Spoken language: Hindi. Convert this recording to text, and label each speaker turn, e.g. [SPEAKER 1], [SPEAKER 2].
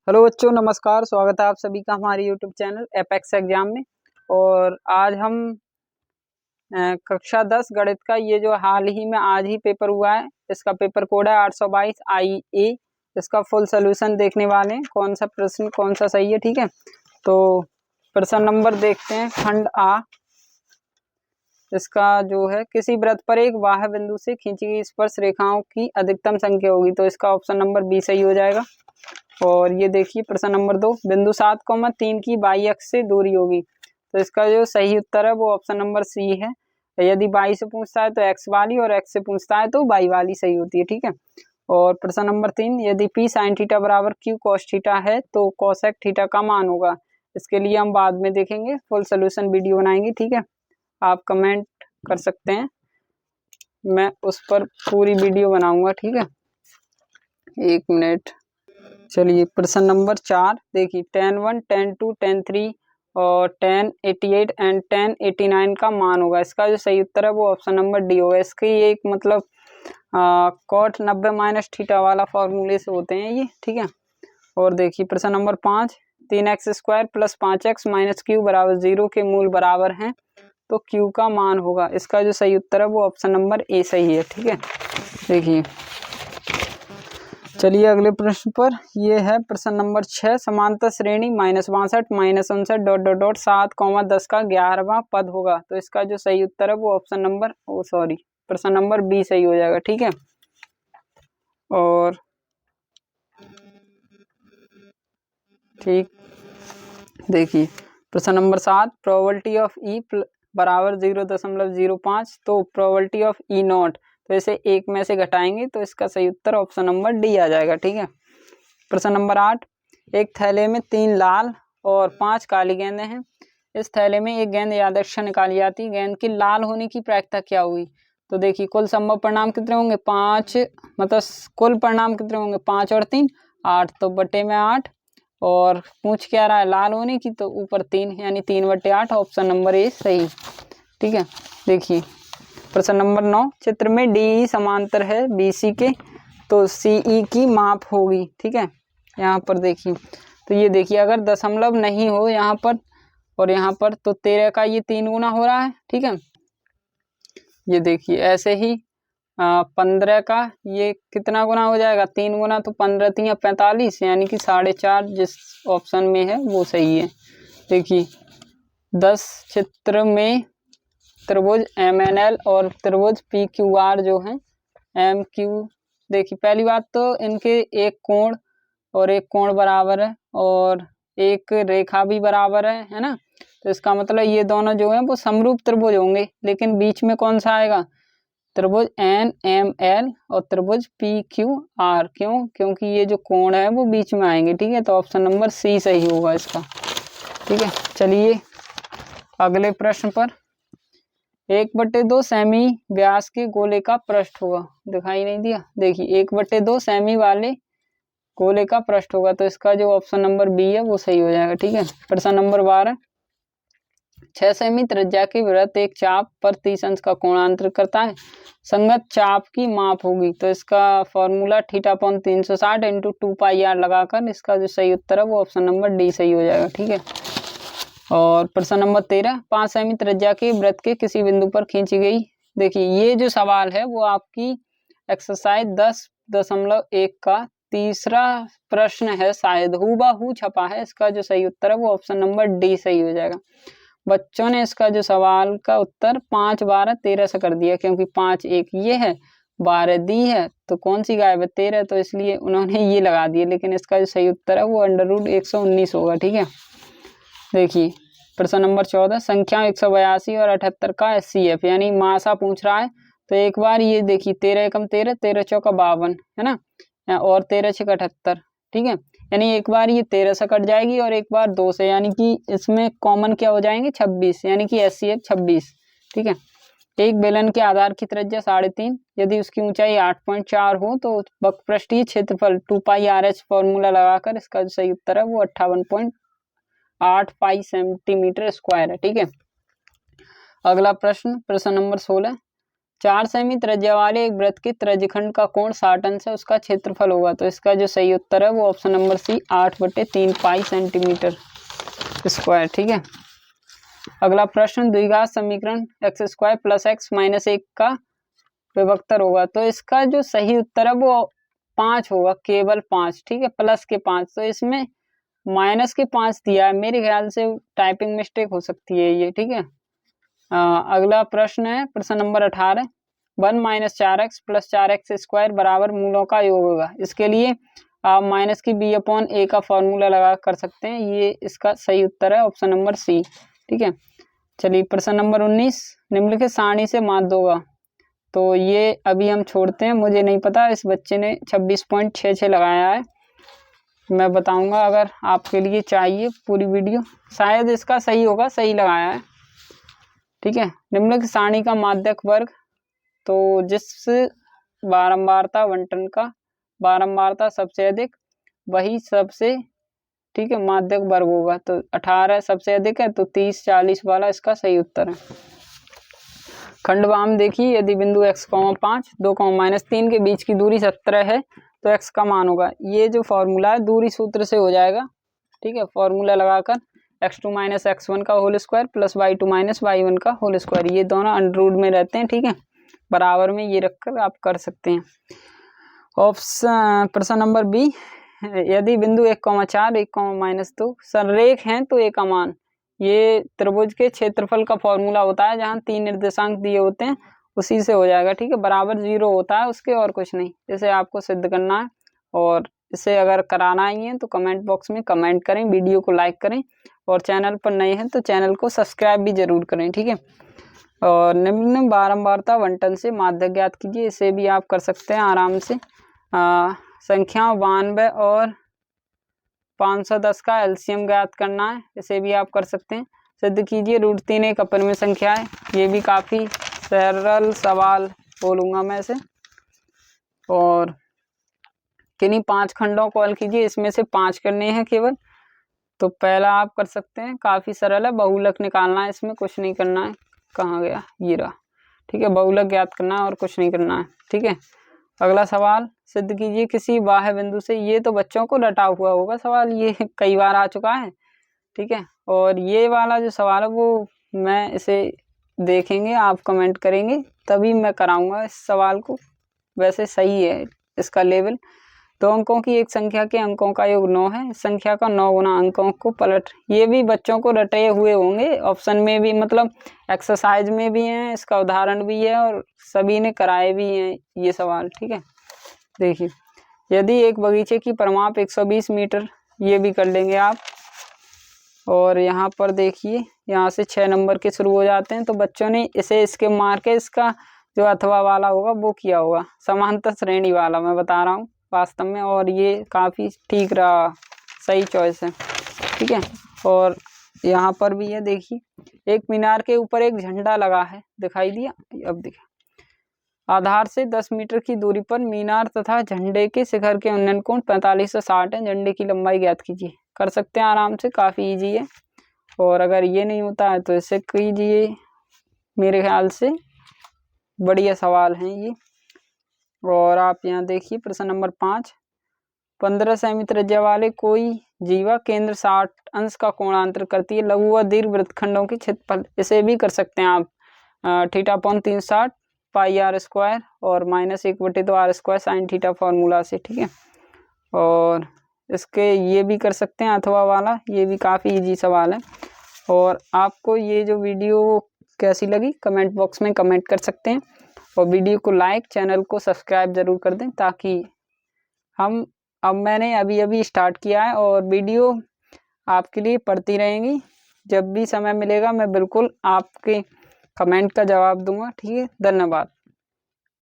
[SPEAKER 1] हेलो बच्चों, नमस्कार। स्वागत है आप सभी का हमारे यूट्यूब चैनल एपेक्स एग्जाम में। और आज हम कक्षा 10 गणित का ये जो हाल ही में आज ही पेपर हुआ है, इसका पेपर कोड है 822 IA। इसका फुल सोल्यूशन देखने वाले हैं, कौन सा प्रश्न कौन सा सही है। ठीक है, तो प्रश्न नंबर देखते हैं। खंड आ, इसका जो है किसी वृत्त पर एक बाह्य बिंदु से खींची गई स्पर्श रेखाओं की अधिकतम संख्या होगी, तो इसका ऑप्शन नंबर बी सही हो जाएगा। और ये देखिए प्रश्न नंबर 2, बिंदु 7,3 की वाई अक्ष से दूरी होगी, तो इसका जो सही उत्तर है वो ऑप्शन नंबर सी है। यदि वाई से पूछता है तो एक्स वाली, और एक्स से पूछता है तो वाई वाली सही होती है। ठीक है, और प्रश्न नंबर 3, यदि पी साइन थीटा बराबर क्यू कॉस थीटा है तो कॉसेक थीटा का मान होगा। इसके लिए हम बाद में देखेंगे, फुल सोल्यूशन वीडियो बनाएंगे। ठीक है, आप कमेंट कर सकते हैं, मैं उस पर पूरी वीडियो बनाऊंगा। ठीक है, 1 मिनट। चलिए प्रश्न नंबर 4 देखिए, 10(1), 10(2), 10(3) और 1088 एंड 1089 का मान होगा। इसका जो सही उत्तर है वो ऑप्शन नंबर डी होगा। इसके ये एक मतलब कॉट 90 माइनस थीटा वाला फॉर्मूले से होते हैं ये। ठीक है, और देखिए प्रश्न number 5, 3x² plus 5x minus Q बराबर 0 के मूल बराबर हैं, तो क्यू का मान होगा। इसका जो सही उत्तर है वो ऑप्शन नंबर ए सही है। ठीक है, देखिए चलिए अगले प्रश्न पर। ये है प्रश्न नंबर 6, समांतर श्रेणी -62 -59 डॉट डॉट डॉट 7, 10 का 11वां पद होगा, तो इसका जो सही उत्तर है वो ऑप्शन नंबर प्रश्न नंबर बी सही हो जाएगा। ठीक है, और ठीक देखिए प्रश्न नंबर 7, प्रोबेबिलिटी ऑफ ई बराबर 0.05, तो प्रोबेबिलिटी ऑफ ई नॉट, तो इसे एक में से घटाएंगे तो इसका सही उत्तर ऑप्शन नंबर डी आ जाएगा। ठीक है, प्रश्न नंबर 8, एक थैले में 3 लाल और 5 काली गेंदें हैं। इस थैले में एक गेंद यादृच्छिक निकाली जाती है, गेंद की लाल होने की प्रायिकता क्या हुई? तो देखिए कुल संभव परिणाम कितने होंगे? 5, मतलब कुल परिणाम कितने होंगे? 5 और 3 8, तो बटे में 8, और पूछ क्या रहा है लाल होने की, तो ऊपर 3, यानी 3/8, ऑप्शन नंबर ए सही। ठीक है, देखिए प्रश्न नंबर 9, चित्र में डी समांतर है BC के, तो CE की माप होगी। ठीक है, यहाँ पर देखिए, तो ये देखिए अगर दशमलव नहीं हो यहाँ पर और यहाँ पर, तो 13 का ये 3 गुना हो रहा है। ठीक है, ये देखिए ऐसे ही 15 का ये कितना गुना हो जाएगा? 3 गुना, तो 15 3 45, यानी कि 4.5 जिस ऑप्शन में है वो सही है। देखिए 10 चित्र में त्रिभुज MNL और त्रिभुज PQR जो है MQ, देखिए पहली बात तो इनके एक कोण और एक कोण बराबर है, और एक रेखा भी बराबर है ना, तो इसका मतलब ये दोनों जो है वो समरूप त्रिभुज होंगे। लेकिन बीच में कौन सा आएगा? त्रिभुज NML और त्रिभुज PQR। क्यों? क्योंकि ये जो कोण है वो बीच में आएंगे। ठीक है, तो ऑप्शन नंबर सी सही होगा इसका। ठीक है, चलिए अगले प्रश्न पर। 1/2 सेमी व्यास के गोले का पृष्ठ होगा, दिखाई नहीं दिया। देखिए 1/2 सेमी वाले गोले का पृष्ठ होगा, तो इसका जो ऑप्शन नंबर बी है वो सही हो जाएगा। ठीक है, प्रश्न नंबर 12, 6 सेमी त्रिज्या के वृत्त एक चाप पर 30 अंश का कोणांतरित करता है, संगत चाप की माप होगी, तो इसका फॉर्मूला θ/360 × 2πr लगाकर इसका जो सही उत्तर है वो ऑप्शन नंबर डी सही हो जाएगा। ठीक है, और प्रश्न नंबर 13, 5 सेमी त्रिज्या के वृत्त के किसी बिंदु पर खींची गई। देखिए ये जो सवाल है वो आपकी एक्सरसाइज 10.1 का तीसरा प्रश्न है, शायद हूबहू छपा है। इसका जो सही उत्तर है वो ऑप्शन नंबर डी सही हो जाएगा। बच्चों ने इसका जो सवाल का उत्तर 5 12 13 से कर दिया, क्योंकि 5 1 ये है, 12 दी है, तो कौन सी गायब है? 13, तो इसलिए उन्होंने ये लगा दिए। लेकिन इसका जो सही उत्तर है वो √119 होगा। ठीक है, देखिए प्रश्न नंबर 14, संख्या 182 और 78 का SCF यानी मासा पूछ रहा है, तो एक बार ये देखिए 13 एकम 13, 13 चौका 52 है ना, और 13 छक 78। ठीक है, यानी एक बार ये 13 से कट जाएगी और एक बार 2 से, यानी कि इसमें कॉमन क्या हो जाएंगे? 26, यानी कि SCF 26। ठीक है, एक बेलन के आधार की त्रिज्या 3.5, यदि उसकी ऊंचाई 8.4 हो तो वक्रपृष्ठीय क्षेत्रफल 2πRH फॉर्मूला लगाकर इसका जो सही उत्तर है वो 58.85 सेंटीमीटर स्क्वायर है। ठीक है, अगला प्रश्न, प्रश्न नंबर 16, 4 सेमी त्रिज्या वाले एक वृत्त के त्रिज्यखंड का कोण 60 अंश है, उसका क्षेत्रफल होगा। तो इसका जो सही उत्तर है वो option number C 8/3 pi centimetre square. ठीक है। अगला प्रश्न, द्विघात समीकरण x² + x - 1 का विभक्तर होगा। तो इसका जो सही उत्तर है वो 5 होगा, केवल 5। ठीक है, प्लस के 5। तो इसमें माइनस के 5 दिया है, मेरे ख्याल से टाइपिंग मिस्टेक हो सकती है ये। ठीक है। अगला प्रश्न है प्रश्न नंबर 18, 1 - 4x + 4x² बराबर मूलों का योग होगा। इसके लिए आप माइनस की b/a का फॉर्मूला लगा कर सकते हैं। ये इसका सही उत्तर है ऑप्शन नंबर सी। ठीक है। चलिए प्रश्न नंबर 19, निम्नलिखित सारणी से माध्य होगा। तो ये अभी हम छोड़ते हैं, मुझे नहीं पता। इस बच्चे ने 26.66 लगाया है। मैं बताऊंगा अगर आपके लिए चाहिए पूरी वीडियो। शायद इसका सही होगा, सही लगाया है। ठीक है। निम्नलिखित सारणी का माध्यक वर्ग, तो जिस बारंबारता बंटन का बारंबारता सबसे अधिक वही सबसे, ठीक है, माध्यक वर्ग होगा। तो 18 सबसे अधिक है, तो 30 40 वाला इसका सही उत्तर है। खंडवाम देखिए, यदि बिंदु x, 5, 2, -3 के बीच की दूरी 17 है तो x का मान होगा। ये जो फॉर्मूला है दूरी सूत्र से हो जाएगा। ठीक है। फॉर्मूला लगाकर x2 - x1 का होल स्क्वायर + y2 - y1 का होल स्क्वायर, ये दोनों अंडर में रहते हैं। ठीक है, बराबर में ये रखकर आप कर सकते हैं। ऑप्शन प्रश्न नंबर बी, यदि बिंदु 1, 4, 1, -2 संरेख हैं तो ए का मान। ये त्रिभुज के क्षेत्रफल का फॉर्मूला होता है, जहाँ 3 निर्देशांक दिए होते हैं उसी से हो जाएगा। ठीक है, बराबर 0 होता है उसके, और कुछ नहीं। इसे आपको सिद्ध करना है, और इसे अगर कराना ही है तो कमेंट बॉक्स में कमेंट करें, वीडियो को लाइक करें, और चैनल पर नए हैं तो चैनल को सब्सक्राइब भी जरूर करें। ठीक है। और निम्न बारंबारता बंटन से माध्य ज्ञात कीजिए। इसे भी आप कर सकते हैं आराम से। संख्या 92 और 510 का एलसीएम ज्ञात करना है, इसे भी आप कर सकते हैं। सिद्ध कीजिए √3 एक अपरिमेय संख्या है। ये भी काफ़ी सरल सवाल बोलूँगा मैं इसे। और किन्हीं 5 खंडों को हल कीजिए, इसमें से 5 करने हैं केवल। तो पहला आप कर सकते हैं, काफ़ी सरल है, बहुलक निकालना है, इसमें कुछ नहीं करना है। कहाँ गया, ये रहा। ठीक है, बहुलक ज्ञात करना है और कुछ नहीं करना है। ठीक है। अगला सवाल, सिद्ध कीजिए किसी बाह्य बिंदु से। ये तो बच्चों को रटा हुआ होगा सवाल, ये कई बार आ चुका है। ठीक है। और ये वाला जो सवाल है वो मैं इसे देखेंगे, आप कमेंट करेंगे तभी मैं कराऊंगा इस सवाल को। वैसे सही है इसका लेवल। 2 अंकों की एक संख्या के अंकों का योग 9 है। इस संख्या का 9 गुना अंकों को पलट। ये भी बच्चों को रटे हुए होंगे, ऑप्शन में भी, मतलब एक्सरसाइज में भी हैं, इसका उदाहरण भी है, और सभी ने कराए भी हैं ये सवाल। ठीक है। देखिए, यदि एक बगीचे की परिमाप 120 मीटर, ये भी कर लेंगे आप। और यहाँ पर देखिए, यहाँ से 6 नंबर के शुरू हो जाते हैं, तो बच्चों ने इसे इसके मार के इसका जो अथवा वाला होगा वो किया होगा। समांतर श्रेणी वाला मैं बता रहा हूँ वास्तव में, और ये काफ़ी ठीक रहा, सही चॉइस है। ठीक है। और यहाँ पर भी है, देखिए, एक मीनार के ऊपर एक झंडा लगा है, दिखाई दिया। अब देखिए, आधार से 10 मीटर की दूरी पर मीनार तथा झंडे के शिखर के उन्नयन कोण 45 से 60 है। झंडे की लंबाई ज्ञात कीजिए। कर सकते हैं आराम से, काफ़ी इजी है। और अगर ये नहीं होता है तो इसे कीजिए। मेरे ख्याल से बढ़िया सवाल हैं ये। और आप यहाँ देखिए प्रश्न नंबर 5, 15 सेमी त्रिज्या वाले कोई जीवा केंद्र 60 अंश का कोणांतर करती है। लघु व दीर्घ वृत्तखंडों की क्षेत्रफल। इसे भी कर सकते हैं आप। θ/360 πr² और -1/2 r² sin थीटा फॉर्मूला से। ठीक है। और इसके ये भी कर सकते हैं अथवा वाला, ये भी काफ़ी इजी सवाल है। और आपको ये जो वीडियो कैसी लगी कमेंट बॉक्स में कमेंट कर सकते हैं, और वीडियो को लाइक, चैनल को सब्सक्राइब ज़रूर कर दें, ताकि अब मैंने अभी स्टार्ट किया है और वीडियो आपके लिए पढ़ती रहेंगी। जब भी समय मिलेगा मैं बिल्कुल आपके कमेंट का जवाब दूंगा। ठीक है, धन्यवाद।